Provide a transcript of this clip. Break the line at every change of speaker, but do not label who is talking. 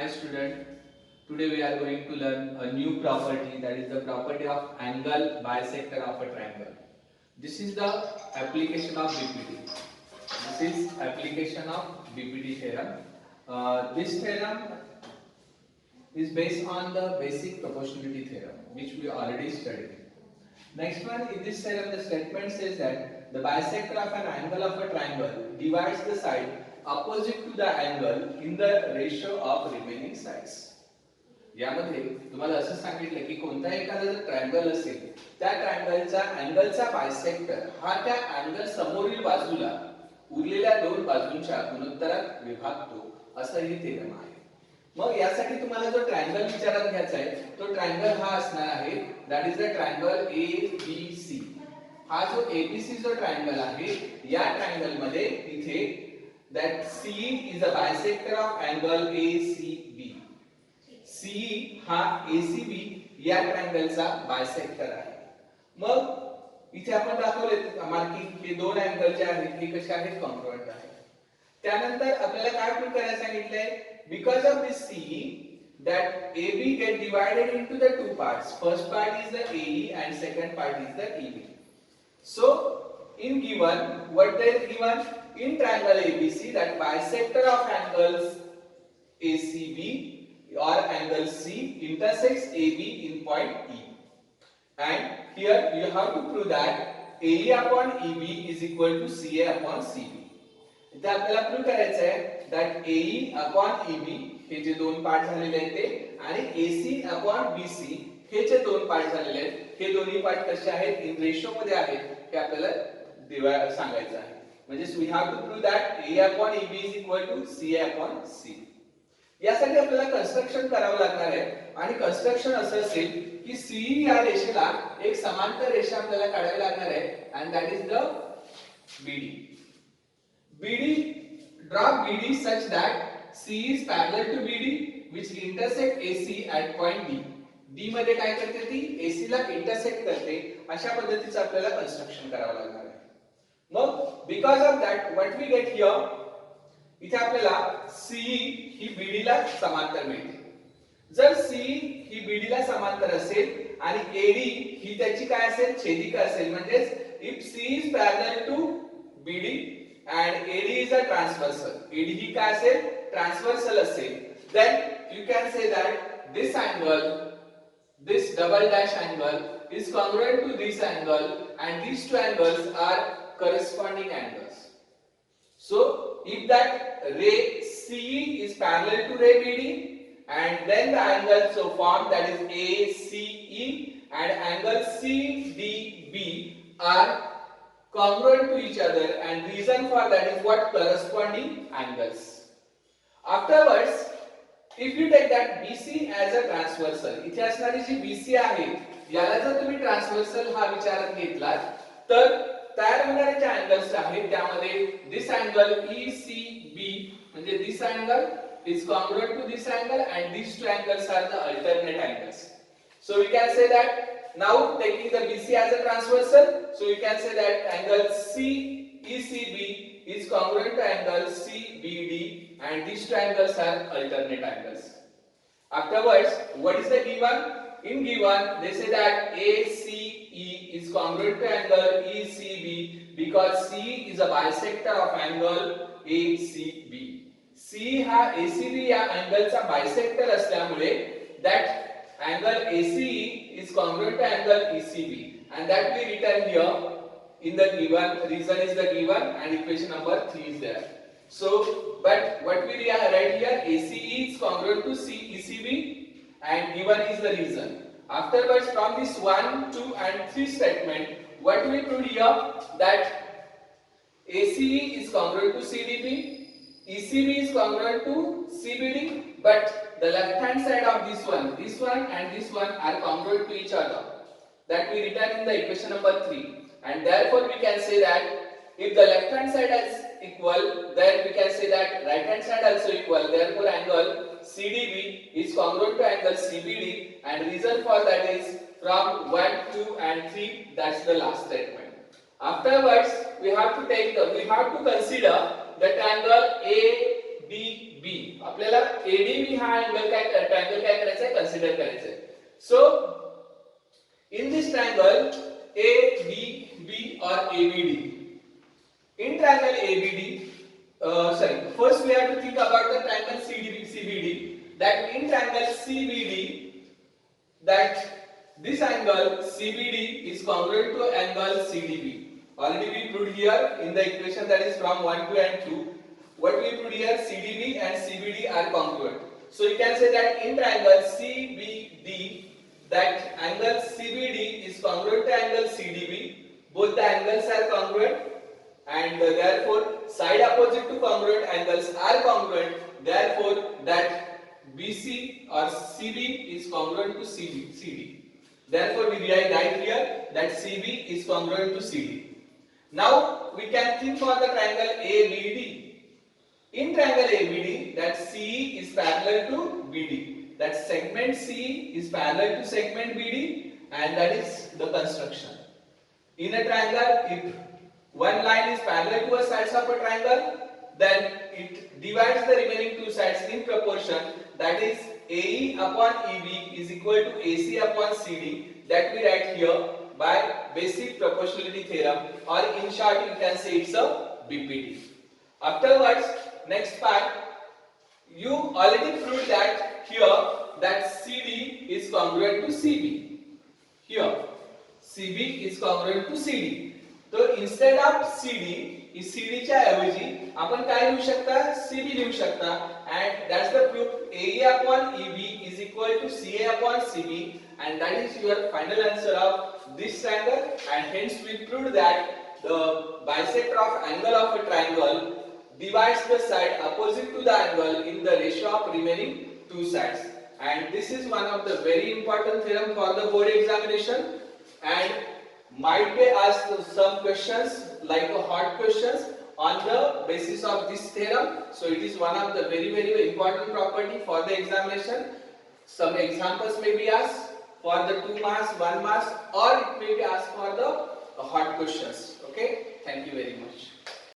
Hi student, today we are going to learn a new property, that is the property of angle bisector of a triangle. This is the application of BPT. This is application of BPT theorem. This theorem is based on the basic proportionality theorem which we already studied. Next one, in this theorem the statement says that the bisector of an angle of a triangle divides the side opposite to the angle in the ratio of remaining sides. यामध्ये तुम्हाला असं सांगितलं की कोणता एखादा जर triangle असेल त्या ट्रायंगलचा अँगलचा बायसेक्टर हा त्या अँगल समोरील बाजूला उरलेल्या दोन बाजूंच्या गुणोत्तरात विभागतो असं ही थेरम आहे. मग यासाठी तुम्हाला जो ट्रायंगल विचारात घ्यायचा आहे तो ट्रायंगल हा असणार आहे, that is the triangle ABC. हा जो ABC जो ट्रायंगल आहे या ट्रायंगल मध्ये इथे that C is a bisector of angle ACB. C हा ACB या ट्रायंगलचा बायसेक्टर आहे. मग इथे आपण दाखवले मार्किंग हे दोन अँगल जे आहेत हे कसे आहेत, कॉन्ग्रुएंट आहेत. त्यानंतर आपल्याला काय प्रूव्ह करायला सांगितलंय, because of this C that AB get divided into the two parts. First part is the AE and second part is the EB. So in given, what they are given in triangle ABC, that bisector of angles ACB or angle C intersects AB in point E, and here you have to prove that AE upon EB is equal to CA upon CB. इथे आपल्याला prove करायचं आहे that AE upon EB हे जे दोन part झालेले आहेत ते आणि AC upon BC हे जे दोन पार्ट झालेले आहेत हे दोन्ही पार्ट कसे आहेत, इन रेशो मध्ये आहेत हे आपल्याला सांगायचं आहे. म्हणजे we have to prove that A upon EB is equal to CA upon CB. यासाठी आपल्याला कन्स्ट्रक्शन करावं लागणार आहे आणि कन्स्ट्रक्शन असं असेल की CE या रेषेला एक समांतर रेषा आपल्याला काढावी लागणार आहे, and that is the BD. Draw BD such that C is parallel to BD which intersect AC at point D. D मध्ये काय करते ती AC ला इंटरसेक्ट करते. अशा पद्धतीचं आपल्याला कन्स्ट्रक्शन करावं लागणार आहे. मग because of that what we get here, इथे आपल्याला CE ही BD ला समांतर मिळते. जर CE ही BD ला समांतर असेल आणि AD ही त्याची काय असेल, छेदिका असेल, म्हणजे if C is parallel to BD and AD is a transversal, AD ही काय असेल, ट्रान्सव्हर्सल असेल, then you can say that this angle, this double dash angle is congruent to this angle and these two angles are corresponding angles. So if that ray CE is parallel to ray BD and then the angle so formed, that is ACE and angle CDB are congruent to each other, and reason for that is what, corresponding angles. Afterwards, if you take that BC as a transversal, इथे असणारी जी BC आहे याला जर तुम्ही transversal हा विचारात घेतला तर तयार होणारे जे अँगल्स आहेत त्यामध्ये this angle ECB म्हणजे this angle is congruent to this angle and these two angles are the alternate angles. So we can say that now taking the BC as a transversal, so you can say that angle CECB is congruent to angle CBD and these two angles are alternate angles. Afterwards, what is the given? In given, they say that ACE is congruent to angle ECB because C is a bisector of angle ACB. C हा ACB या अँगलचा bisector असल्यामुळे that angle ACE is congruent to angle ECB, and that we written here in the given, reason is the given and equation number 3 is there. So but what we write here, ACE is congruent to ECB and given is the reason. Afterwards, from this 1, 2 and 3 statement, what we proved here, that ACE is congruent to CDB, ECB is congruent to CBD, but the left hand side of this one and this one are congruent to each other. That we written in the equation number 3, and therefore we can say that if the left hand side is equal, then we can say that right hand side also equal. Therefore angle CDB is congruent to angle CBD, and reason for that is from 1, 2 and 3. That's the last statement. Afterwards we have to consider the triangle ADB आपल्याला ADB हा angle काय triangle काय करायचा आहे consider करायचा आहे. सो in this triangle ADB or ABD, in triangle ABD, first we have to think about the triangle CBD. That in triangle CBD, that this angle CBD is congruent to angle CDB. Already we proved here in the equation that is from 1, 2 and 2. What we proved here, CDB and CBD are congruent. So you can say that in triangle CBD, that angle CBD is congruent to angle CDB. Both the angles are congruent, and therefore side opposite to congruent angles are congruent. Therefore that BC or CB is congruent to CD. Therefore we write here that CB is congruent to CD. Now we can think for the triangle ABD. In triangle ABD, that CE is parallel to BD. That segment CE is parallel to segment BD, and that is the construction. In a triangle, if one line is parallel to a sides of a triangle, then it divides the remaining two sides in proportion. That is AE upon EB is equal to AC upon CD. That we write here by basic proportionality theorem, or in short you can say it's a BPT. Afterwards, next part, you already proved that here that CD is congruent to CB. Here CB is congruent to CD. So instead of CD, CD च्या ऐवजी आपण काय लिहू शकता, CB लिहू शकता, and that's the proof. AE upon EB is equal to CA upon CB, and that is your final answer of this triangle. And hence we proved that the bisector of angle of a triangle divides the side opposite to the angle in the ratio of remaining two sides. And this is one of the very important theorem for the board examination, and might be asked some questions like hot questions on the basis of this theorem. So it is one of the very important property for the examination. Some examples may be asked for the 2 marks, 1 marks, or it may be asked for the hot questions. Okay, thank you very much.